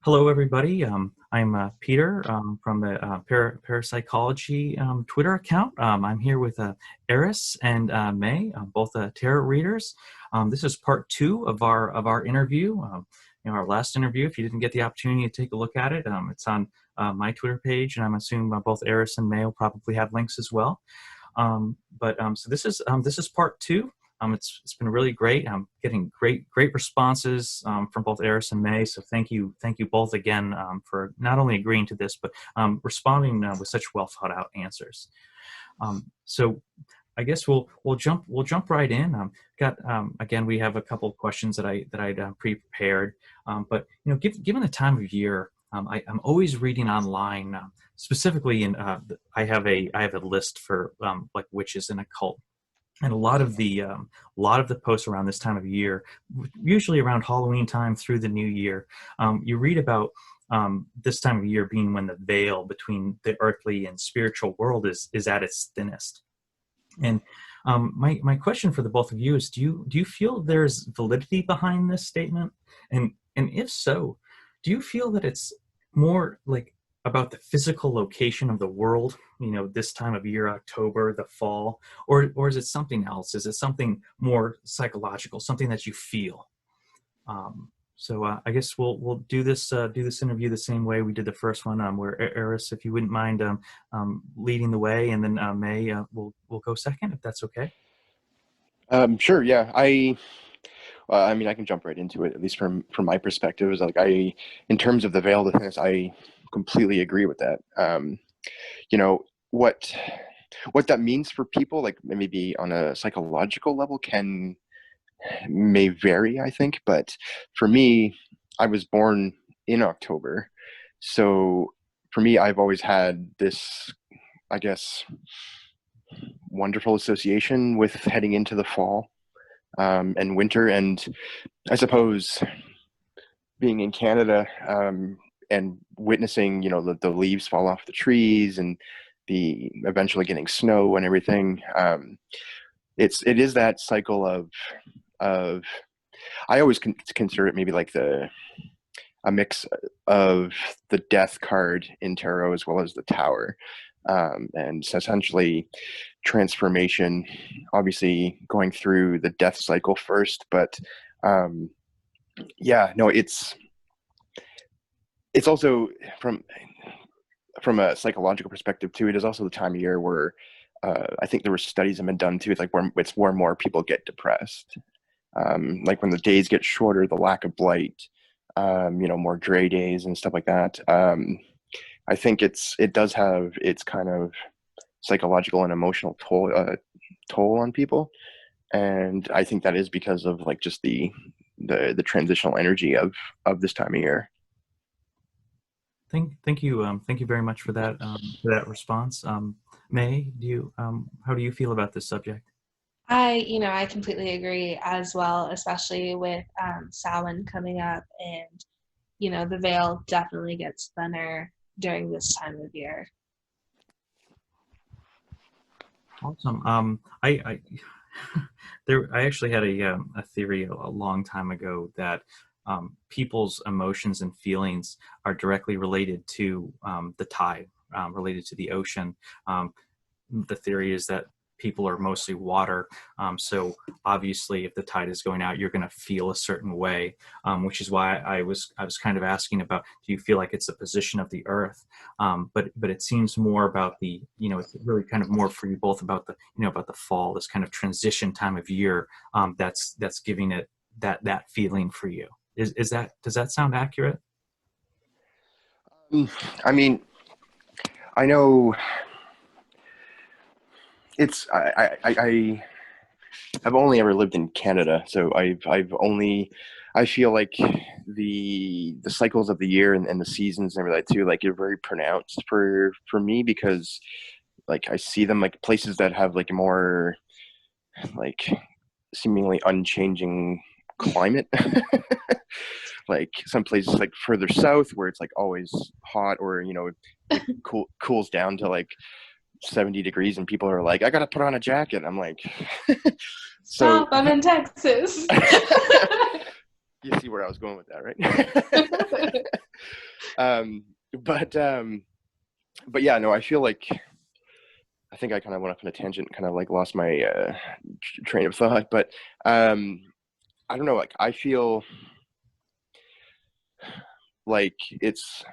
Hello, everybody. I'm Peter from the Parapsychology Twitter account. I'm here with Eris and May, both tarot readers. This is part two of our interview. Our last interview. If you didn't get the opportunity to take a look at it, it's on my Twitter page, and I'm assuming both Eris and May will probably have links as well. So this is part two. It's been really great. I'm getting great responses from both Eris and May. So thank you both again for not only agreeing to this, but responding with such well thought out answers. So I guess we'll jump right in. Again, we have a couple of questions that I'd pre-prepared. But given the time of year, I'm always reading online. Specifically, I have a list for like witches and occult. And a lot of the posts around this time of year, usually around Halloween time through the new year, you read about this time of year being when the veil between the earthly and spiritual world is at its thinnest. And my question for the both of you is: do you feel there's validity behind this statement? And if so, do you feel that it's more like about the physical location of the world, this time of year, October, the fall, or is it something else? Is it something more psychological, something that you feel? So I guess we'll do this interview the same way we did the first one, where Eris, if you wouldn't mind leading the way, and then May will go second, if that's okay. Sure. Yeah. I mean, I can jump right into it, at least from my perspective. Is like in terms of the veil of thinness, I completely agree with that. What that means for people, like maybe on a psychological level, may vary, I think. But for me, I was born in October, so for me, I've always had this, I guess, wonderful association with heading into the fall and winter. And I suppose being in Canada and witnessing, the leaves fall off the trees and the eventually getting snow and everything. It is that cycle of I always consider it maybe like a mix of the death card in tarot as well as the tower. And so essentially transformation, obviously going through the death cycle first, but it's also from a psychological perspective too. It is also the time of year where I think there were studies have been done too. It's like where more people get depressed. Like when the days get shorter, the lack of light, more gray days and stuff like that. I think it does have its kind of psychological and emotional toll on people, and I think that is because of like just the transitional energy of this time of year. Thank you very much for that response. May, how do you feel about this subject? I completely agree as well, especially with Samhain coming up, and the veil definitely gets thinner during this time of year. Awesome. I actually had a theory a long time ago that people's emotions and feelings are directly related to the tide, related to the ocean. The theory is that people are mostly water, so obviously if the tide is going out, you're going to feel a certain way, which is why I was kind of asking about, do you feel like it's the position of the earth? But it seems more about it's really kind of more for you both about the fall, this kind of transition time of year, that's giving it that feeling for you. Does that sound accurate? I mean, I know I've only ever lived in Canada, so I feel like the cycles of the year and the seasons and everything too, like, are very pronounced for me, because like I see them like places that have like a more like seemingly unchanging climate. Like some places like further south where it's like always hot, or it cools down to like 70 degrees and people are like, I gotta put on a jacket. I'm like, Stop, I'm in Texas. You see where I was going with that, right? um, but yeah, no, I feel like I think I kind of went off on a tangent, kind of like lost my train of thought. But I don't know, like I feel like it's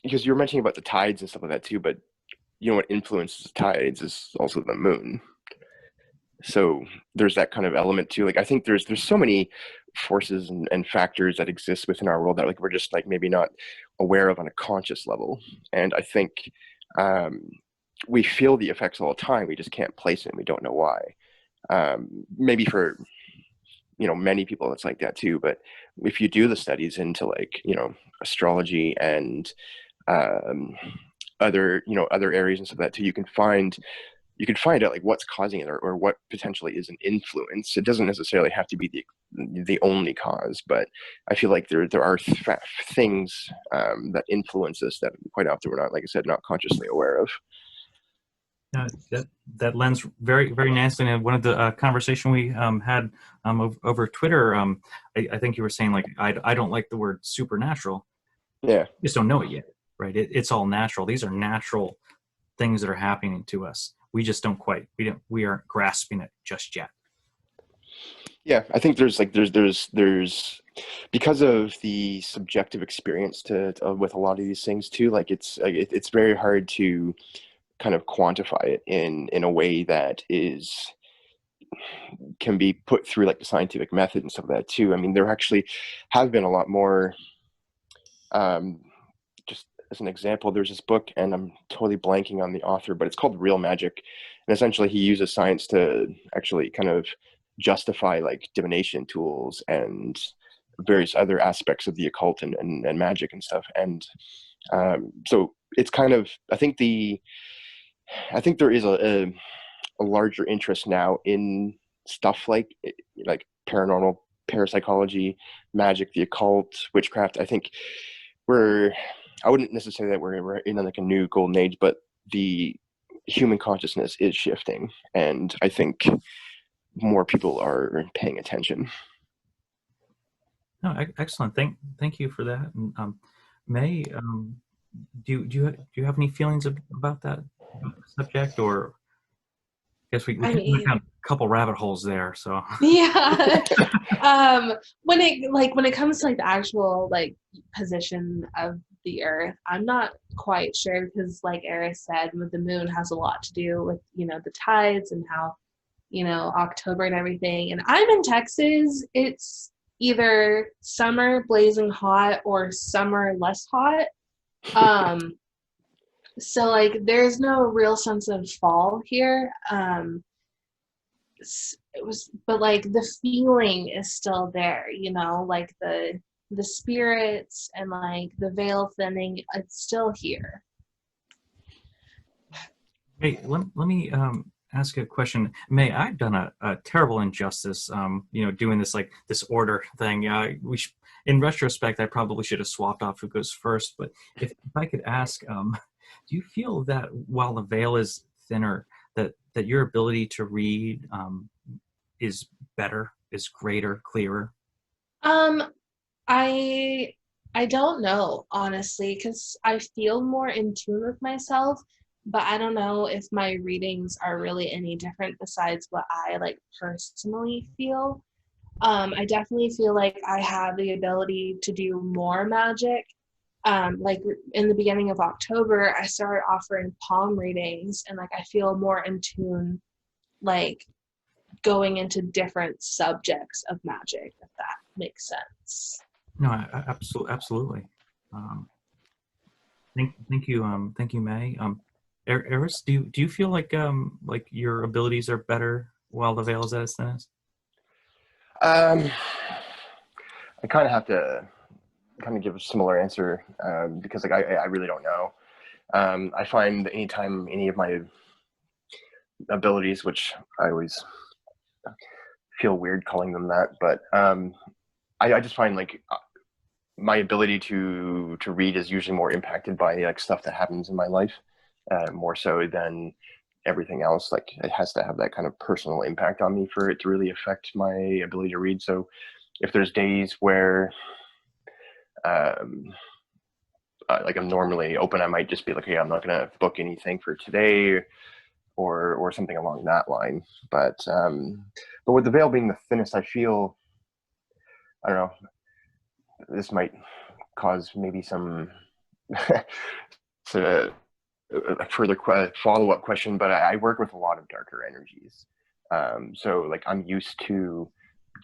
because you were mentioning about the tides and stuff like that too, but you know what influences the tides is also the moon. So there's that kind of element too. Like I think there's so many forces and factors that exist within our world that like we're just like maybe not aware of on a conscious level. And I think um, we feel the effects all the time. We just can't place it. And we don't know why. Maybe for many people it's like that too. But if you do the studies into like astrology and um, other areas and stuff like that too, you can find out like what's causing it or what potentially is an influence. It doesn't necessarily have to be the only cause, but I feel like there are things that influence us that quite often we're not, like I said, not consciously aware of. That lends very very nicely into one of the conversation we had over Twitter. I think you were saying like I don't like the word supernatural. Yeah, You just don't know it yet, right? It's all natural. These are natural things that are happening to us. We just don't quite we aren't grasping it just yet. yeah. I think there's because of the subjective experience with a lot of these things too. Like it's very hard to kind of quantify it in a way that can be put through like the scientific method and stuff like that too. I mean, there actually have been a lot more. Just as an example, there's this book, and I'm totally blanking on the author, but it's called Real Magic, and essentially he uses science to actually kind of justify like divination tools and various other aspects of the occult and magic and stuff. And so it's kind of I think there is a larger interest now in stuff like paranormal, parapsychology, magic, the occult, witchcraft. I think I wouldn't necessarily say that we're in like a new golden age, but the human consciousness is shifting, and I think more people are paying attention. No, excellent. Thank you for that. And, May, do you have any feelings about that subject, or I guess we I kind of went mean, down a couple rabbit holes there. So yeah. When it comes to like the actual like position of the Earth, I'm not quite sure because, like Eris said, with the moon has a lot to do with the tides and how October and everything. And I'm in Texas. It's either summer blazing hot or summer less hot. So like there's no real sense of fall here. But like the feeling is still there, like the spirits and like the veil thinning, it's still here. hey, let me ask a question. May, I've done a terrible injustice, doing this order thing. In retrospect, I probably should have swapped off who goes first. But if I could ask, do you feel that while the veil is thinner, that your ability to read is better, is greater, clearer? Um, I I don't know, honestly, because I feel more in tune with myself, but I don't know if my readings are really any different besides what I like personally feel. I definitely feel like I have the ability to do more magic. Like in the beginning of October, I started offering palm readings, and like I feel more in tune, like going into different subjects of magic, if that makes sense. No, absolutely. Um, thank you, May. Eris, do you feel like your abilities are better while the veil is at its thinnest? Um, I kind of have to kind of give a similar answer because like I really don't know. I find anytime any of my abilities, which I always feel weird calling them that, but I just find like my ability to read is usually more impacted by like stuff that happens in my life, more so than everything else. Like it has to have that kind of personal impact on me for it to really affect my ability to read. So if there's days where um, like I'm normally open, I might just be like, hey, I'm not going to book anything for today, or something along that line. But with the veil being the thinnest, I feel, I don't know, this might cause maybe some so, a further follow-up question, but I work with a lot of darker energies. So like I'm used to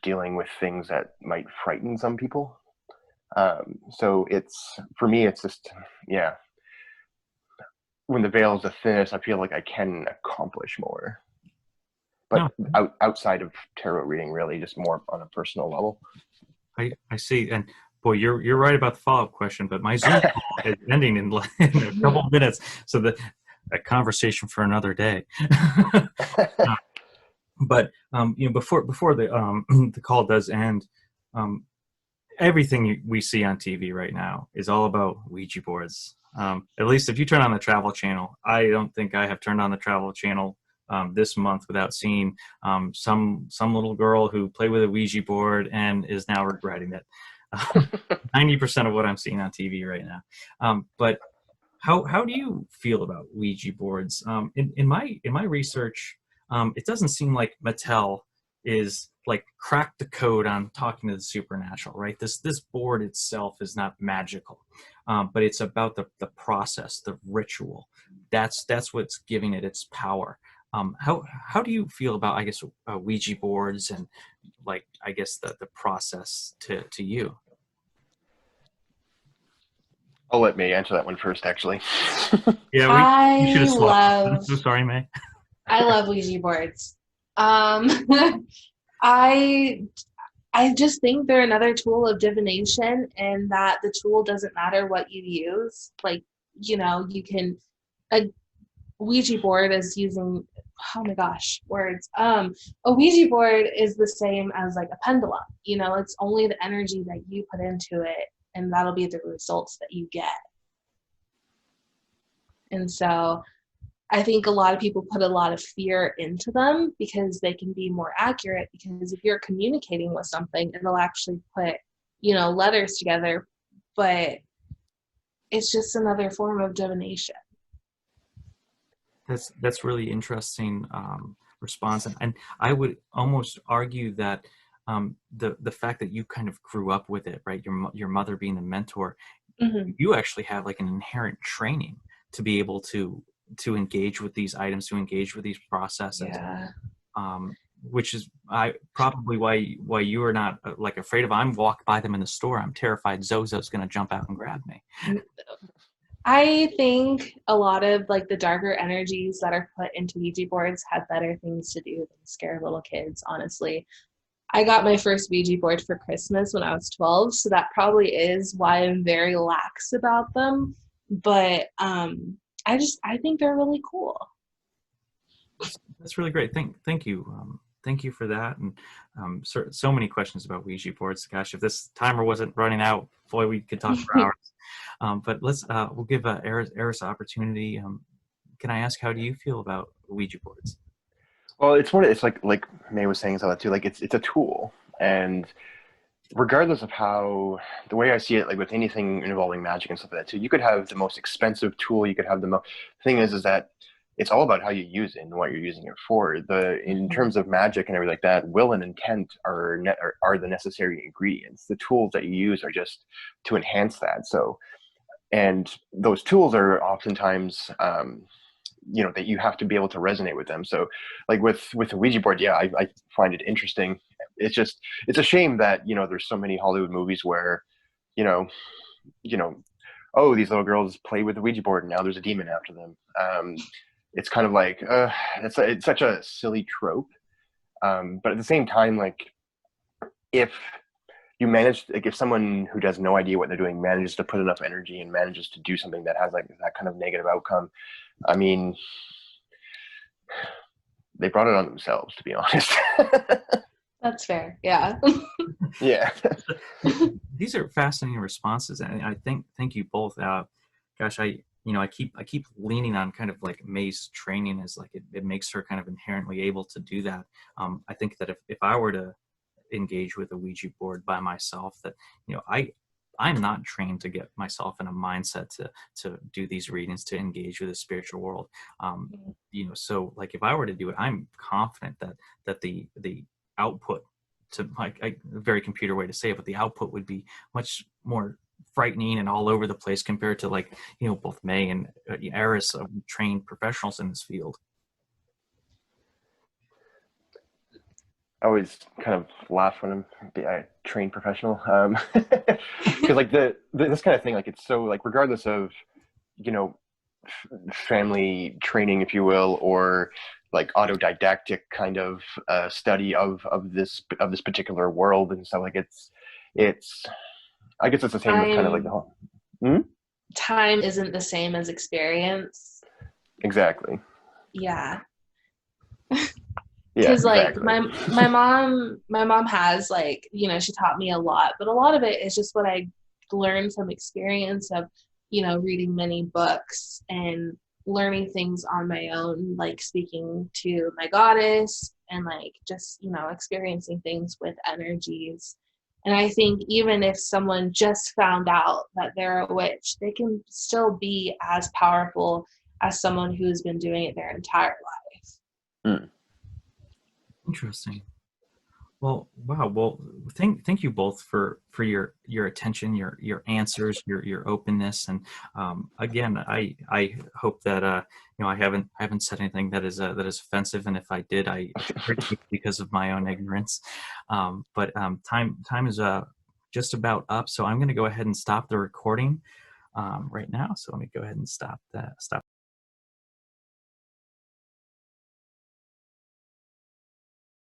dealing with things that might frighten some people. So it's, for me, it's just, yeah, when the veil is the thinnest, I feel like I can accomplish more. But No, outside of tarot reading, really, just more on a personal level. I see. And boy, you're right about the follow-up question, but my Zoom call is ending in, in a couple of minutes. So a conversation for another day. But before the the call does end, um, everything we see on TV right now is all about Ouija boards. At least if you turn on the Travel Channel, I don't think I have turned on the Travel Channel this month without seeing some little girl who played with a Ouija board and is now regretting it. 90% of what I'm seeing on TV right now. But how do you feel about Ouija boards? In my research, it doesn't seem like Mattel is like cracked the code on talking to the supernatural, right? This board itself is not magical, but it's about the process, the ritual. That's what's giving it its power. How do you feel about, I guess, Ouija boards and, like, I guess the process to you? I'll let May answer that one first, actually. Yeah, we should I have swapped. I'm love so sorry, May. I love Ouija boards. Um, I I just think they're another tool of divination, and that the tool doesn't matter what you use. Like, you can, a Ouija board is using, oh my gosh, words. A Ouija board is the same as like a pendulum. It's only the energy that you put into it, and that'll be the results that you get. And so I think a lot of people put a lot of fear into them because they can be more accurate. Because if you're communicating with something, it'll actually put, letters together. But it's just another form of divination. That's really interesting response, and I would almost argue that the fact that you kind of grew up with it, right? Your mother being the mentor, Hmm. you actually have like an inherent training to be able to engage with these items, to engage with these processes, Yeah. which is probably why you are not like afraid of. I'm walk by them in the store, I'm terrified Zozo's going to jump out and grab me. I think a lot of like the darker energies that are put into Ouija boards have better things to do than scare little kids, honestly. I got my first Ouija board for Christmas when I was 12, so that probably is why I'm very lax about them. But I think they're really cool. That's really great. Thank you. Thank you for that. And so many questions about Ouija boards. Gosh, if this timer wasn't running out, boy, we could talk for hours. But we'll give Eris opportunity. Can I ask, how do you feel about Ouija boards? Well, it's like May was saying something too. Like it's a tool, and regardless of how, the way I see it, like with anything involving magic and stuff like that too, you could have the most expensive tool. You could have the most. Thing is that it's all about how you use it and what you're using it for. In terms of magic and everything like that, will and intent are the necessary ingredients. The tools that you use are just to enhance that. So, and those tools are oftentimes that you have to be able to resonate with them. So like with the Ouija board, yeah, I find it interesting. It's a shame that there's so many Hollywood movies where you know you know oh, these little girls play with the Ouija board and now there's a demon after them. It's kind of like it's such a silly trope, but at the same time, like, if you manage, like, if someone who has no idea what they're doing manages to put enough energy and manages to do something that has like that kind of negative outcome, I mean, they brought it on themselves, to be honest. That's fair. Yeah. Yeah. These are fascinating responses, and I thank you both. Gosh, I keep leaning on kind of like May's training, as like it makes her kind of inherently able to do that. I think that if I were to engage with a Ouija board by myself, that I'm not trained to get myself in a mindset to do these readings, to engage with the spiritual world. So like if I were to do it, I'm confident that the output, to like a very computer way to say it, but the output would be much more frightening and all over the place compared to like both May and Eris, trained professionals in this field. I always kind of laugh when I'm a trained professional, because like this kind of thing, like it's so like regardless of family training, if you will, or like autodidactic kind of study of this particular world and stuff. Like it's I guess it's the same with kind of like the whole. Time isn't the same as experience. Exactly. Yeah. Yeah, Because like exactly. my mom has like she taught me a lot, but a lot of it is just what I learned from experience of reading many books and learning things on my own, like speaking to my goddess and like just experiencing things with energies. And I think even if someone just found out that they're a witch, they can still be as powerful as someone who's been doing it their entire life. Mm. Interesting. Well, wow. Well, thank you both for your attention, your answers, your openness, and again, I hope that I haven't said anything that is offensive, and if I did, I because of my own ignorance. But time is just about up, so I'm going to go ahead and stop the recording right now. So let me go ahead and stop